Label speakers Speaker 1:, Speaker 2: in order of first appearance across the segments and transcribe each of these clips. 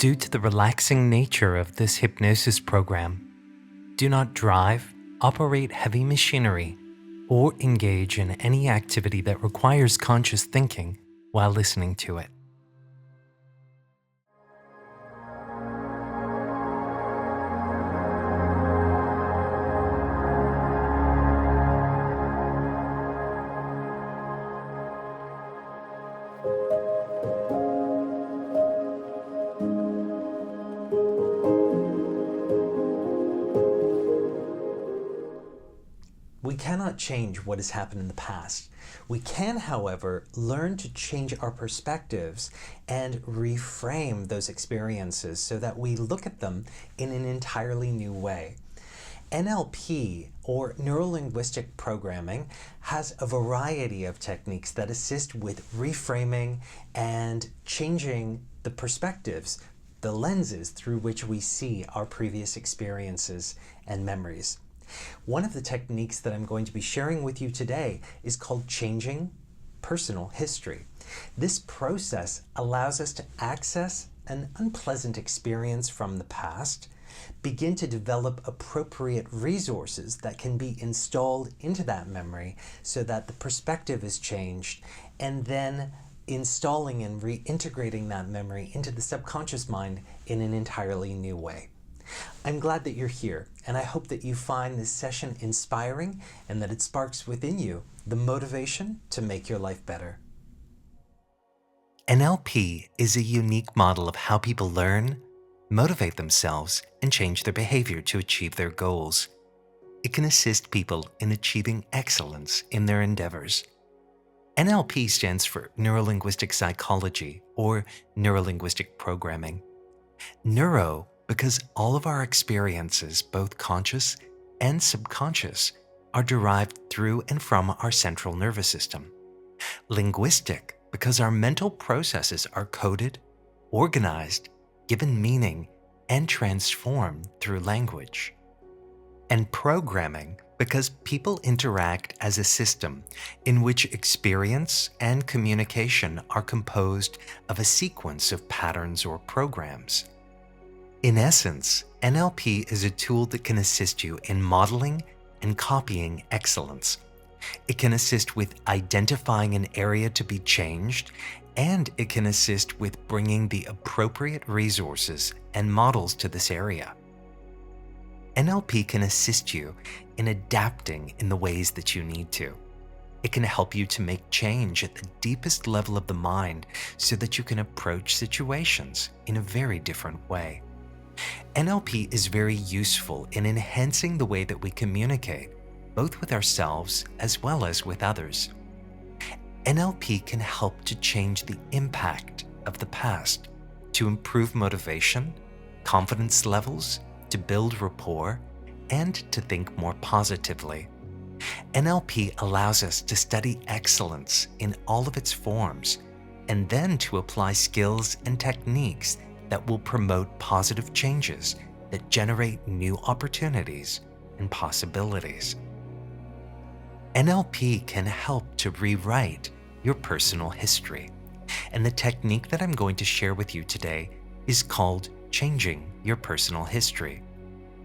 Speaker 1: Due to the relaxing nature of this hypnosis program, do not drive, operate heavy machinery, or engage in any activity that requires conscious thinking while listening to it. We cannot change what has happened in the past. We can, however, learn to change our perspectives and reframe those experiences so that we look at them in an entirely new way. NLP, or neuro-linguistic programming, has a variety of techniques that assist with reframing and changing the perspectives, the lenses through which we see our previous experiences and memories. One of the techniques that I'm going to be sharing with you today is called changing personal history. This process allows us to access an unpleasant experience from the past, begin to develop appropriate resources that can be installed into that memory so that the perspective is changed, and then installing and reintegrating that memory into the subconscious mind in an entirely new way. I'm glad that you're here, and I hope that you find this session inspiring and that it sparks within you the motivation to make your life better. NLP is a unique model of how people learn, motivate themselves, and change their behavior to achieve their goals. It can assist people in achieving excellence in their endeavors. NLP stands for Neuro-Linguistic Psychology, or Neuro-Linguistic Programming. Neuro, because all of our experiences, both conscious and subconscious, are derived through and from our central nervous system. Linguistic, because our mental processes are coded, organized, given meaning, and transformed through language. And programming, because people interact as a system in which experience and communication are composed of a sequence of patterns or programs. In essence, NLP is a tool that can assist you in modeling and copying excellence. It can assist with identifying an area to be changed, and it can assist with bringing the appropriate resources and models to this area. NLP can assist you in adapting in the ways that you need to. It can help you to make change at the deepest level of the mind so that you can approach situations in a very different way. NLP is very useful in enhancing the way that we communicate, both with ourselves as well as with others. NLP can help to change the impact of the past, to improve motivation, confidence levels, to build rapport, and to think more positively. NLP allows us to study excellence in all of its forms, and then to apply skills and techniques that will promote positive changes that generate new opportunities and possibilities. NLP can help to rewrite your personal history, and the technique that I'm going to share with you today is called changing your personal history.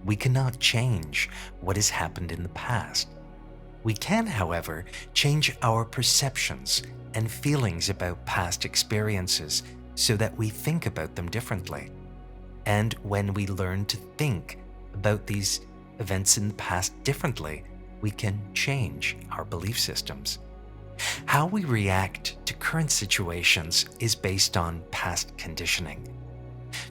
Speaker 1: We cannot change what has happened in the past. We can, however, change our perceptions and feelings about past experiences so that we think about them differently. And when we learn to think about these events in the past differently, we can change our belief systems. How we react to current situations is based on past conditioning.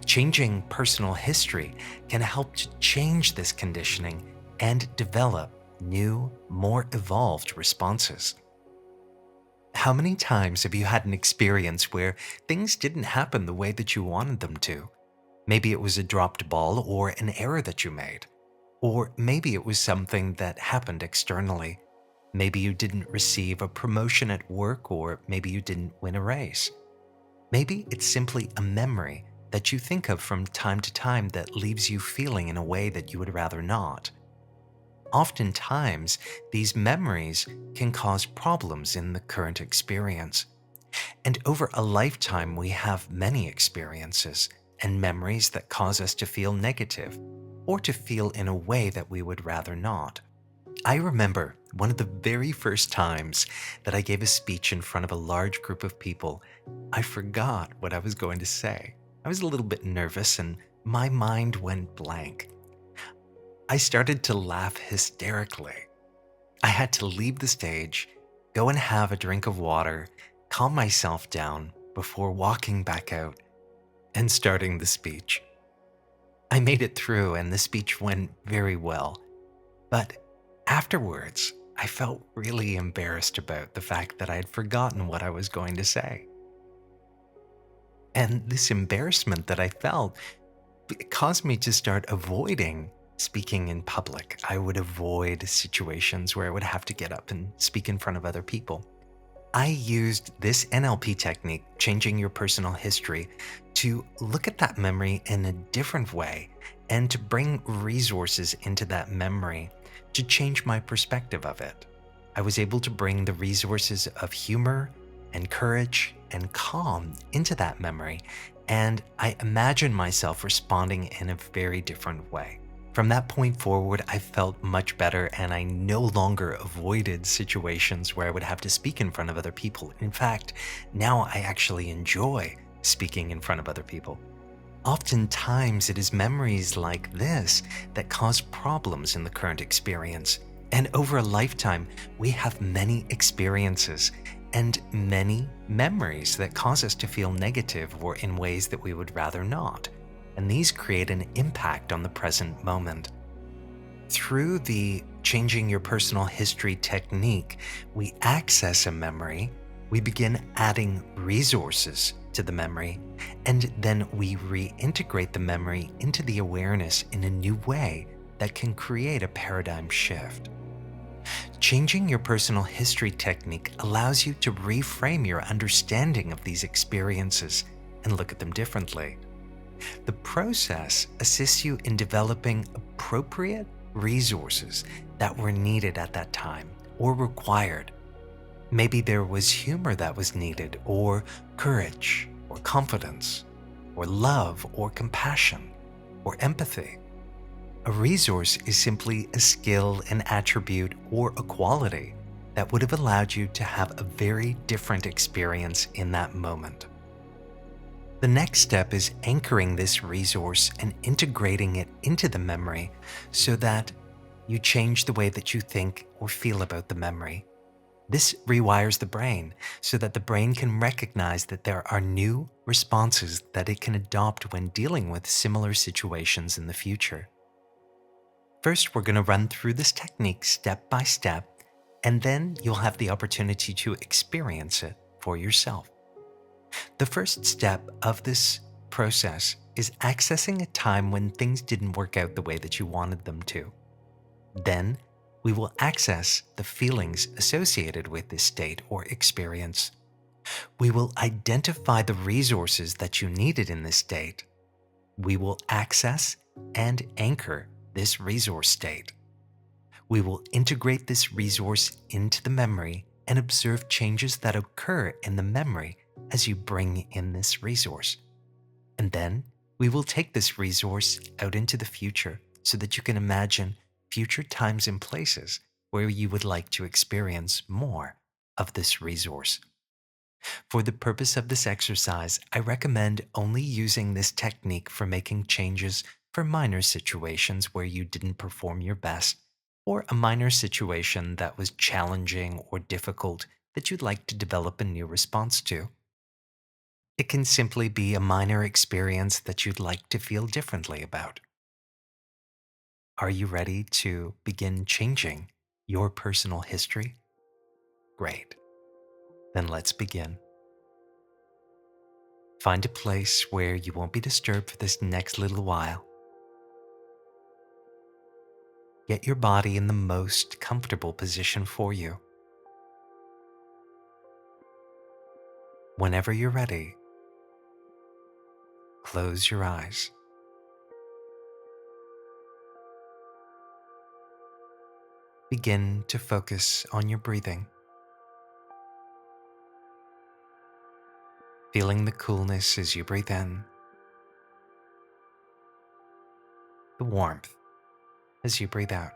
Speaker 1: Changing personal history can help to change this conditioning and develop new, more evolved responses. How many times have you had an experience where things didn't happen the way that you wanted them to? Maybe it was a dropped ball or an error that you made. Or maybe it was something that happened externally. Maybe you didn't receive a promotion at work, or maybe you didn't win a race. Maybe it's simply a memory that you think of from time to time that leaves you feeling in a way that you would rather not. Oftentimes, these memories can cause problems in the current experience. And over a lifetime, we have many experiences, and memories that cause us to feel negative or to feel in a way that we would rather not. I remember one of the very first times that I gave a speech in front of a large group of people. I forgot what I was going to say. I was a little bit nervous and my mind went blank. I started to laugh hysterically. I had to leave the stage, go and have a drink of water, calm myself down before walking back out and starting the speech. I made it through and the speech went very well. But afterwards, I felt really embarrassed about the fact that I had forgotten what I was going to say. And this embarrassment that I felt, it caused me to start avoiding speaking in public. I would avoid situations where I would have to get up and speak in front of other people. I used this NLP technique, changing your personal history, to look at that memory in a different way and to bring resources into that memory to change my perspective of it. I was able to bring the resources of humor and courage and calm into that memory, and I imagined myself responding in a very different way. From that point forward, I felt much better and I no longer avoided situations where I would have to speak in front of other people. In fact, now I actually enjoy speaking in front of other people. Oftentimes, it is memories like this that cause problems in the current experience. And over a lifetime, we have many experiences and many memories that cause us to feel negative or in ways that we would rather not. And these create an impact on the present moment. Through the changing your personal history technique, we access a memory, we begin adding resources to the memory, and then we reintegrate the memory into the awareness in a new way that can create a paradigm shift. Changing your personal history technique allows you to reframe your understanding of these experiences and look at them differently. The process assists you in developing appropriate resources that were needed at that time or required. Maybe there was humor that was needed, or courage, or confidence, or love, or compassion, or empathy. A resource is simply a skill, an attribute, or a quality that would have allowed you to have a very different experience in that moment. The next step is anchoring this resource and integrating it into the memory so that you change the way that you think or feel about the memory. This rewires the brain so that the brain can recognize that there are new responses that it can adopt when dealing with similar situations in the future. First, we're going to run through this technique step by step, and then you'll have the opportunity to experience it for yourself. The first step of this process is accessing a time when things didn't work out the way that you wanted them to. Then, we will access the feelings associated with this state or experience. We will identify the resources that you needed in this state. We will access and anchor this resource state. We will integrate this resource into the memory and observe changes that occur in the memory as you bring in this resource. And then we will take this resource out into the future so that you can imagine future times and places where you would like to experience more of this resource. For the purpose of this exercise, I recommend only using this technique for making changes for minor situations where you didn't perform your best, or a minor situation that was challenging or difficult that you'd like to develop a new response to. It can simply be a minor experience that you'd like to feel differently about. Are you ready to begin changing your personal history? Great. Then let's begin. Find a place where you won't be disturbed for this next little while. Get your body in the most comfortable position for you. Whenever you're ready, close your eyes. Begin to focus on your breathing, feeling the coolness as you breathe in the warmth as you breathe out.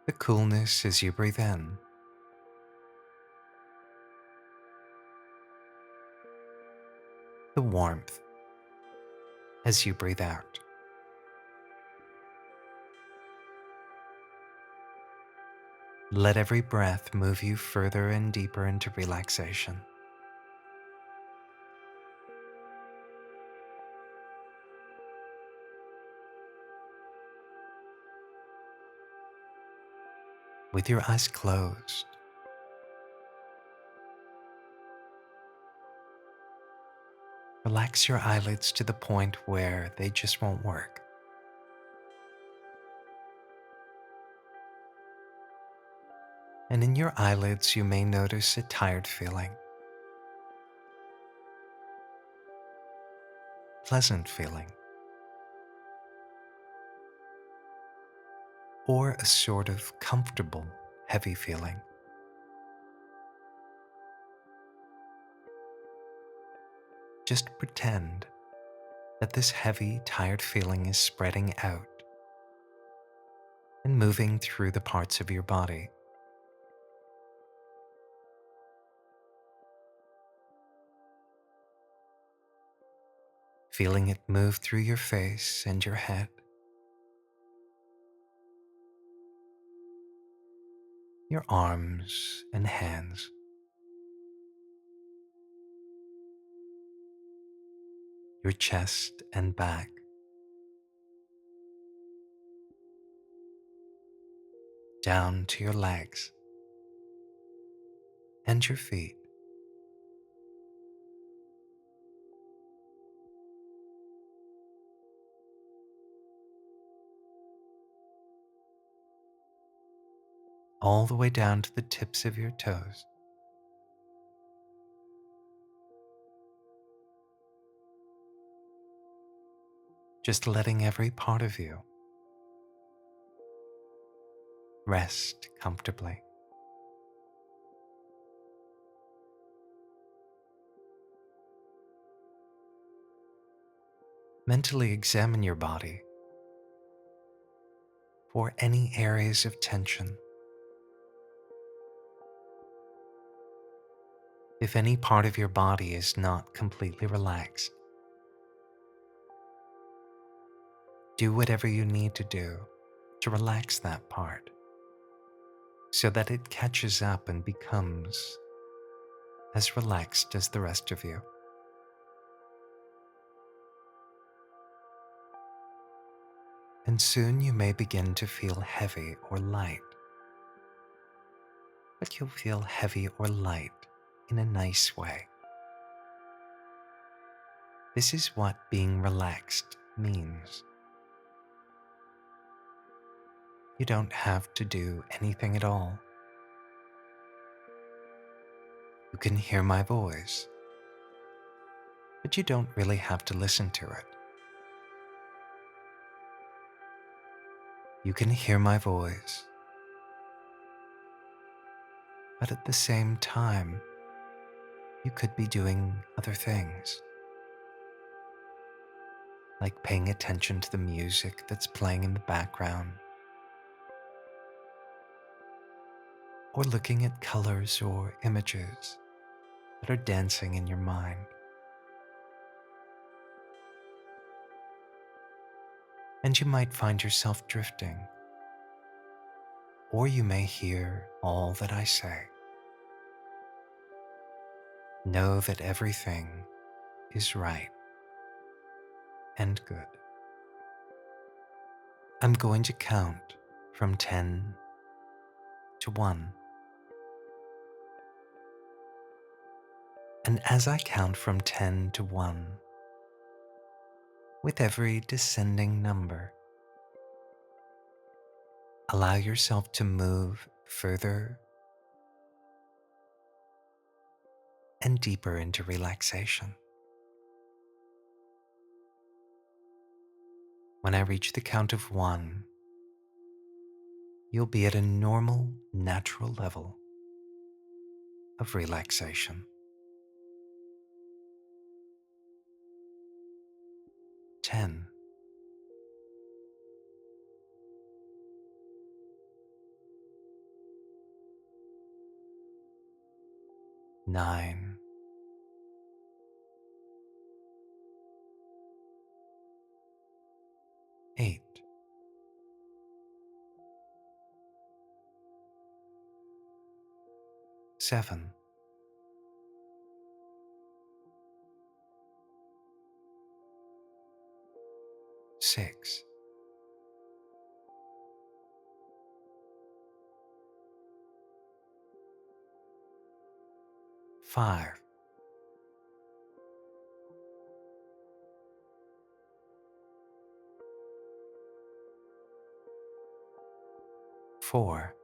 Speaker 1: The coolness as you breathe in. The warmth as you breathe out. Let every breath move you further and deeper into relaxation. With your eyes closed, relax your eyelids to the point where they just won't work. And in your eyelids, you may notice a tired feeling, pleasant feeling, or a sort of comfortable, heavy feeling. Just pretend that this heavy, tired feeling is spreading out and moving through the parts of your body. Feeling it move through your face and your head, your arms and hands, your chest and back, down to your legs and your feet. All the way down to the tips of your toes. Just letting every part of you rest comfortably. Mentally examine your body for any areas of tension. If any part of your body is not completely relaxed, do whatever you need to do to relax that part so that it catches up and becomes as relaxed as the rest of you. And soon you may begin to feel heavy or light, but you'll feel heavy or light in a nice way. This is what being relaxed means. You don't have to do anything at all. You can hear my voice, but you don't really have to listen to it. You can hear my voice, but at the same time, you could be doing other things, like paying attention to the music that's playing in the background, or looking at colors or images that are dancing in your mind. And you might find yourself drifting, or you may hear all that I say. Know that everything is right and good. I'm going to count from 10 to 1. And as I count from 10 to 1, with every descending number, allow yourself to move further and deeper into relaxation. When I reach the count of 1, you'll be at a normal, natural level of relaxation. 10, 9, 8, 7, 6, 5, 4,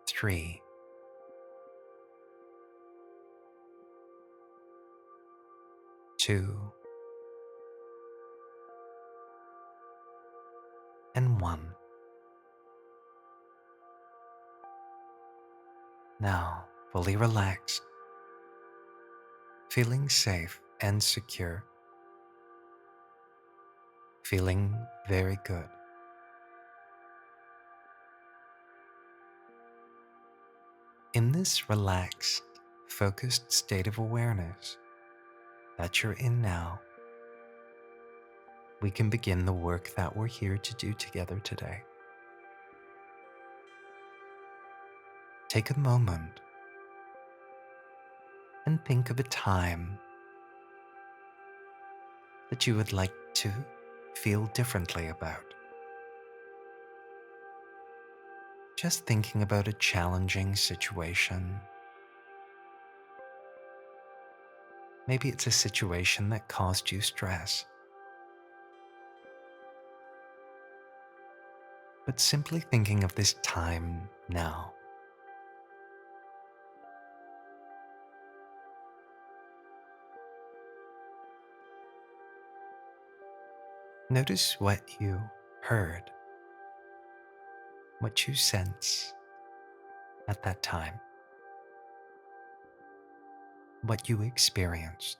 Speaker 1: 3, 2, and 1. Now, fully relaxed, feeling safe and secure, feeling very good. In this relaxed, focused state of awareness that you're in now, we can begin the work that we're here to do together today. Take a moment and think of a time that you would like to feel differently about. Just thinking about a challenging situation. Maybe it's a situation that caused you stress. But simply thinking of this time now. Notice what you heard, what you sense at that time, what you experienced.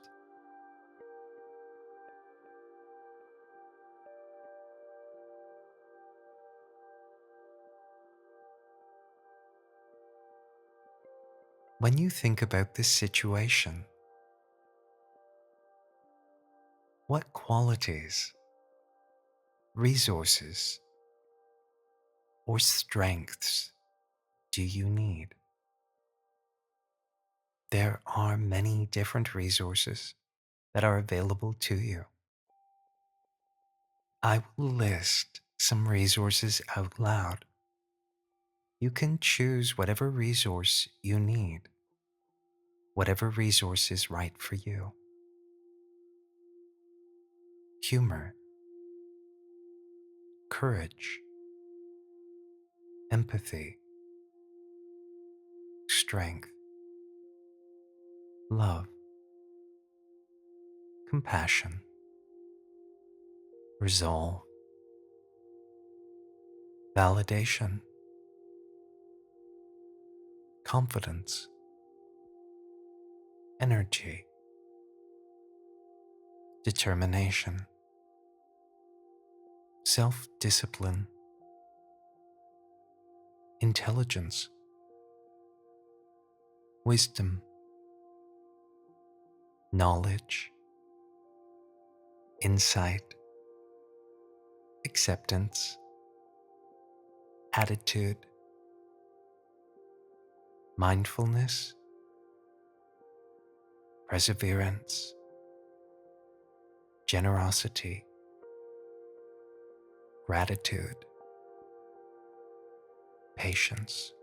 Speaker 1: When you think about this situation, what qualities, resources, or strengths do you need? There are many different resources that are available to you. I will list some resources out loud. You can choose whatever resource you need, whatever resource is right for you. Humor, courage, empathy, strength, love, compassion, resolve, validation, confidence, energy, determination, self-discipline, intelligence, wisdom, knowledge, insight, acceptance, attitude, mindfulness, perseverance, generosity, gratitude, patience,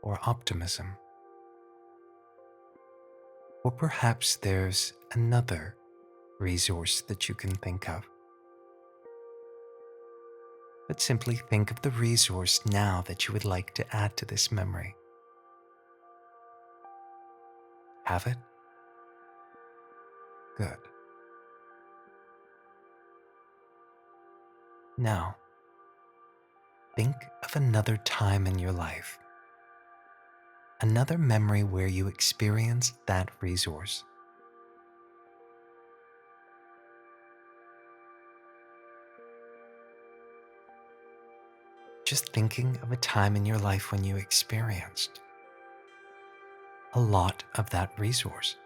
Speaker 1: or optimism. Or perhaps there's another resource that you can think of. But simply think of the resource now that you would like to add to this memory. Have it? Good. Now, think of another time in your life another memory where you experienced that resource. Just thinking of a time in your life when you experienced a lot of that resource.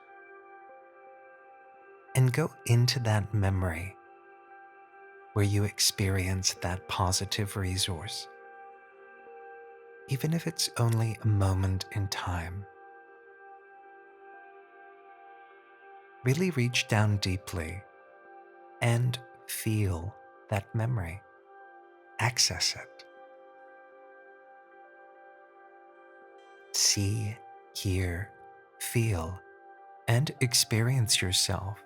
Speaker 1: And go into that memory where you experienced that positive resource. Even if it's only a moment in time, really reach down deeply and feel that memory. Access it. See, hear, feel, and experience yourself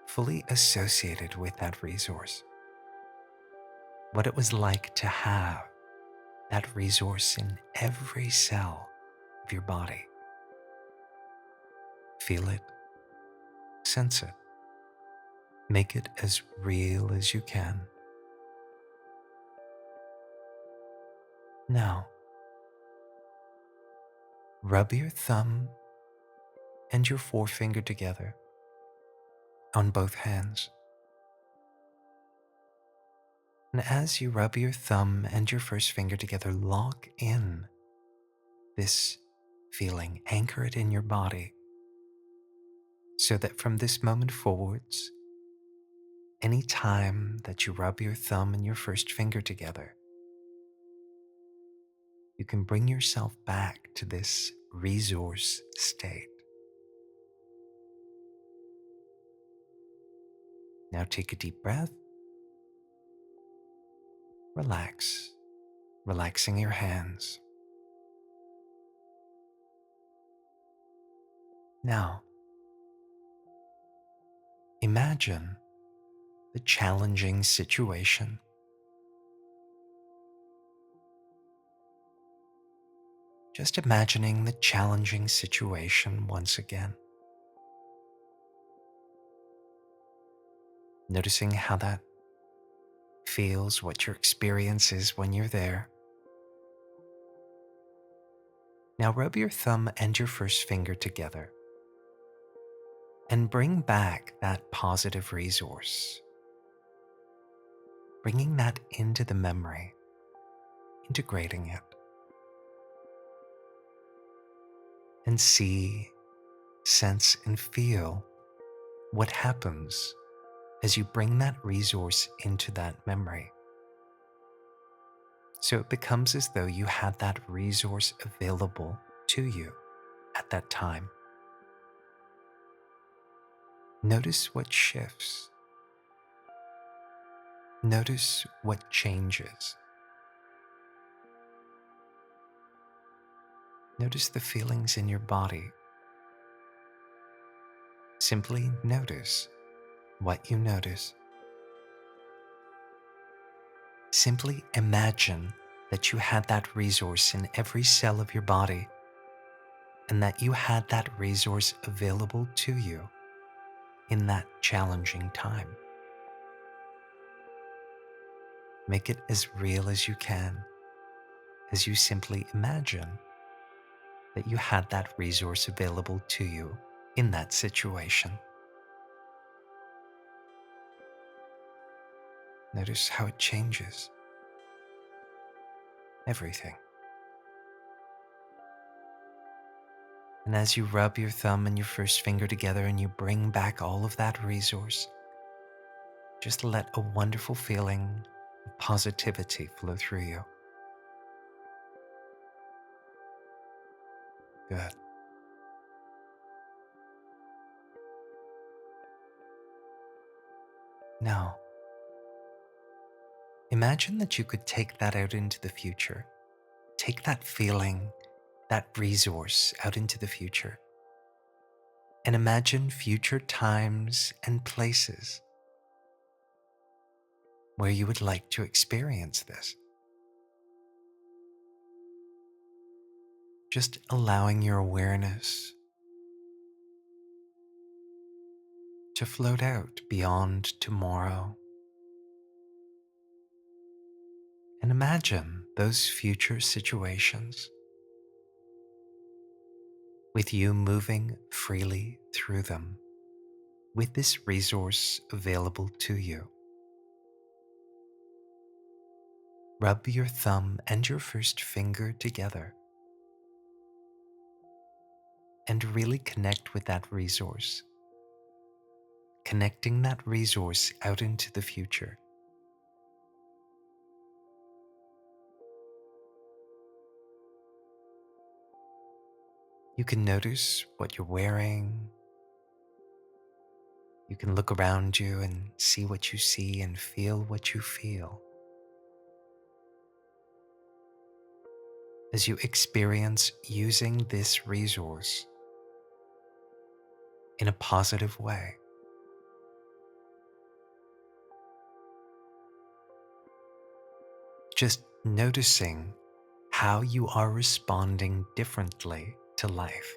Speaker 1: fully associated with that resource. What it was like to have that resource in every cell of your body. Feel it, sense it, make it as real as you can. Now, rub your thumb and your forefinger together on both hands. And as you rub your thumb and your first finger together, lock in this feeling, anchor it in your body, so that from this moment forwards, any time that you rub your thumb and your first finger together, you can bring yourself back to this resource state. Now take a deep breath, relax, relaxing your hands. Now, imagine the challenging situation. Just imagining the challenging situation once again. Noticing how that feels, what your experience is when you're there. Now rub your thumb and your first finger together and bring back that positive resource. Bringing that into the memory, integrating it. And see, sense, and feel what happens as you bring that resource into that memory. So it becomes as though you had that resource available to you at that time. Notice what shifts. Notice what changes. Notice the feelings in your body. Simply notice what you notice. Simply imagine that you had that resource in every cell of your body and that you had that resource available to you in that challenging time. Make it as real as you can as you simply imagine that you had that resource available to you in that situation. Notice how it changes everything. And as you rub your thumb and your first finger together and you bring back all of that resource, just let a wonderful feeling of positivity flow through you. Good. Now, imagine that you could take that out into the future. Take that feeling, that resource out into the future. And imagine future times and places where you would like to experience this. Just allowing your awareness to float out beyond tomorrow. And imagine those future situations. with you moving freely through them, with this resource available to you. Rub your thumb and your first finger together and really connect with that resource, connecting that resource out into the future. You can notice what you're wearing. You can look around you and see what you see and feel what you feel as you experience using this resource in a positive way. Just noticing how you are responding differently to life.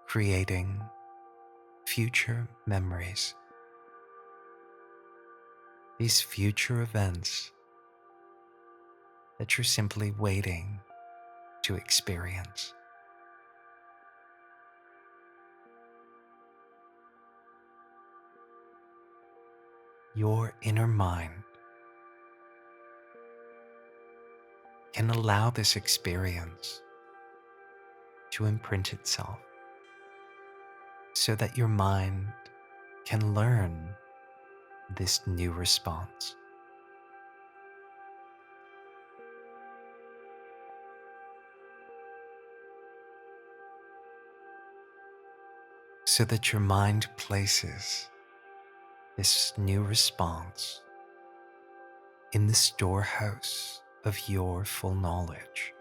Speaker 1: Creating future memories. These future events that you're simply waiting to experience. Your inner mind can allow this experience to imprint itself so that your mind can learn this new response. So that your mind places this new response in the storehouse of your full knowledge.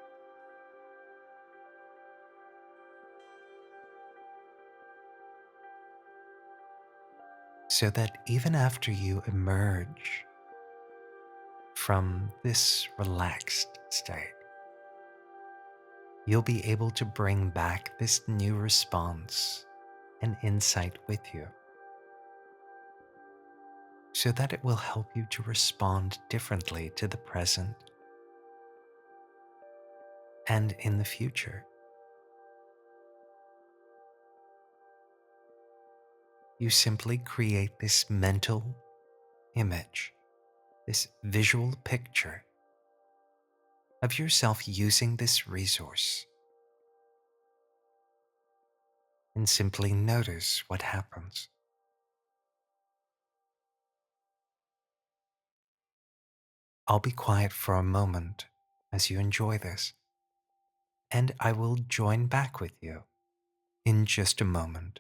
Speaker 1: So that even after you emerge from this relaxed state, you'll be able to bring back this new response and insight with you, so that it will help you to respond differently to the present and in the future. You simply create this mental image, this visual picture of yourself using this resource, and simply notice what happens. I'll be quiet for a moment as you enjoy this, and I will join back with you in just a moment.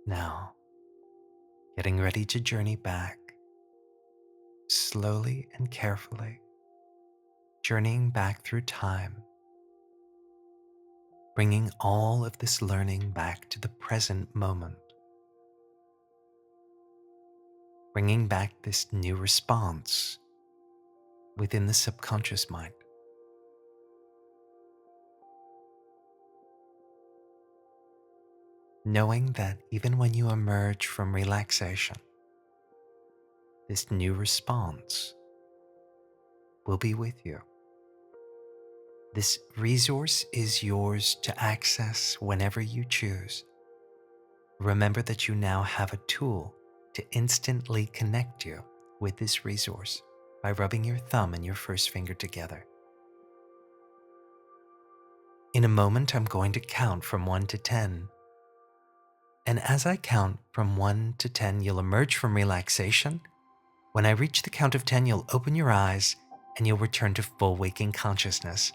Speaker 1: Now, getting ready to journey back, slowly and carefully, journeying back through time, bringing all of this learning back to the present moment, bringing back this new response within the subconscious mind. Knowing that even when you emerge from relaxation, this new response will be with you. This resource is yours to access whenever you choose. Remember that you now have a tool to instantly connect you with this resource by rubbing your thumb and your first finger together. In a moment, I'm going to count from 1 to 10. And as I count from 1 to 10, you'll emerge from relaxation. When I reach the count of 10, you'll open your eyes and you'll return to full waking consciousness.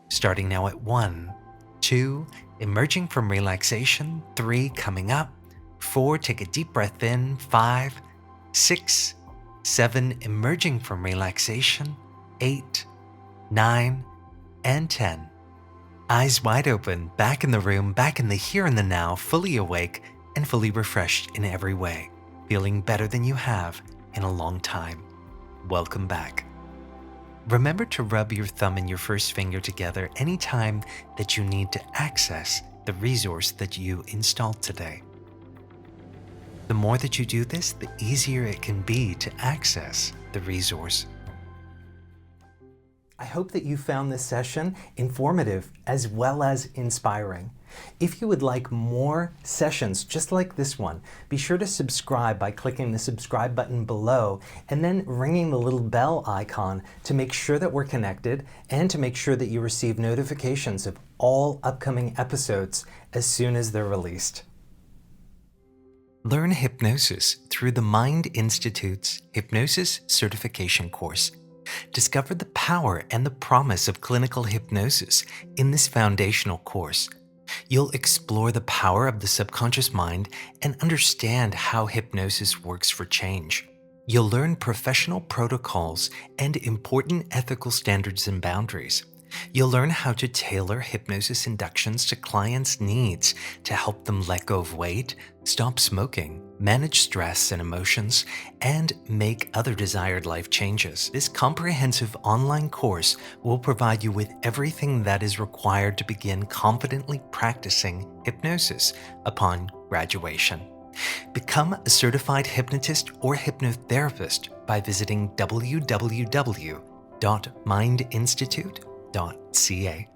Speaker 1: Starting now at 1, 2, emerging from relaxation, 3, coming up, 4, take a deep breath in, 5, 6, 7, emerging from relaxation, 8, 9, and 10. Eyes wide open, back in the room, back in the here and the now, fully awake and fully refreshed in every way, feeling better than you have in a long time. Welcome back. Remember to rub your thumb and your first finger together anytime that you need to access the resource that you installed today. The more that you do this, the easier it can be to access the resource. I hope that you found this session informative as well as inspiring. If you would like more sessions just like this one, be sure to subscribe by clicking the subscribe button below and then ringing the little bell icon to make sure that we're connected and to make sure that you receive notifications of all upcoming episodes as soon as they're released. Learn hypnosis through the Mind Institute's Hypnosis Certification course. Discover the power and the promise of clinical hypnosis in this foundational course. You'll explore the power of the subconscious mind and understand how hypnosis works for change. You'll learn professional protocols and important ethical standards and boundaries. You'll learn how to tailor hypnosis inductions to clients' needs to help them let go of weight, stop smoking, manage stress and emotions, and make other desired life changes. This comprehensive online course will provide you with everything that is required to begin confidently practicing hypnosis upon graduation. Become a certified hypnotist or hypnotherapist by visiting www.mindinstitute.ca.